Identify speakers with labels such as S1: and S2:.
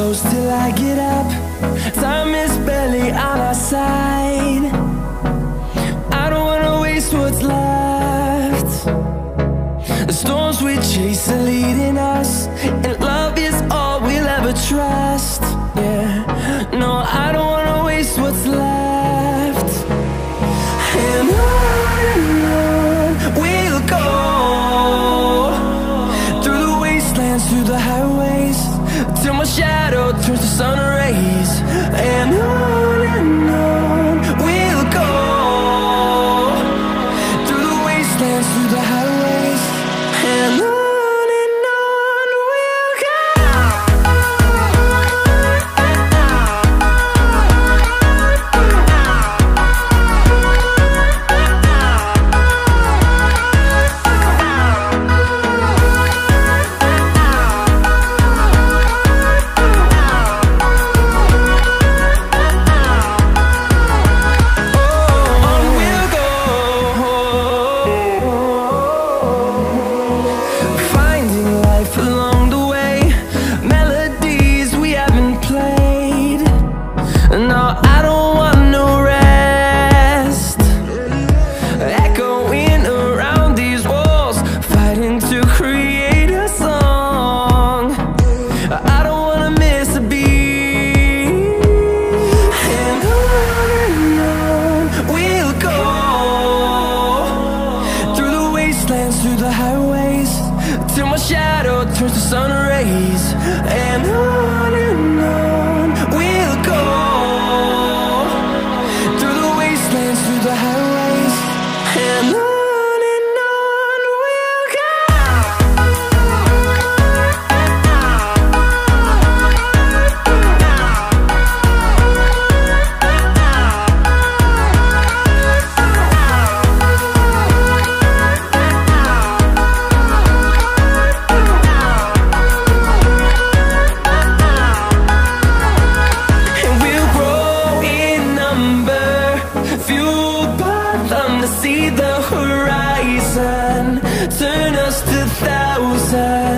S1: close till I get up. Time is barely on our side. I don't wanna waste what's left. The storms we chase are leading us, and love is all we'll ever trust. Yeah, no, I don't wanna waste what's left. And on we'll go, through the wastelands, through the highways, till my shadow turns to sun rays. And on we'll go, through the wastelands, through the highways, and on we'll go. No, I don't want no rest, echoing around these walls, fighting to create a song. I don't wanna miss a beat. And on we'll go, through the wastelands, through the highways, till my shadow turns to sun rays. And on we'll go, through the wastelands, through the highways, and on we'll go. And we'll grow in number, fueled by them to see the horizon, turn us to thousands.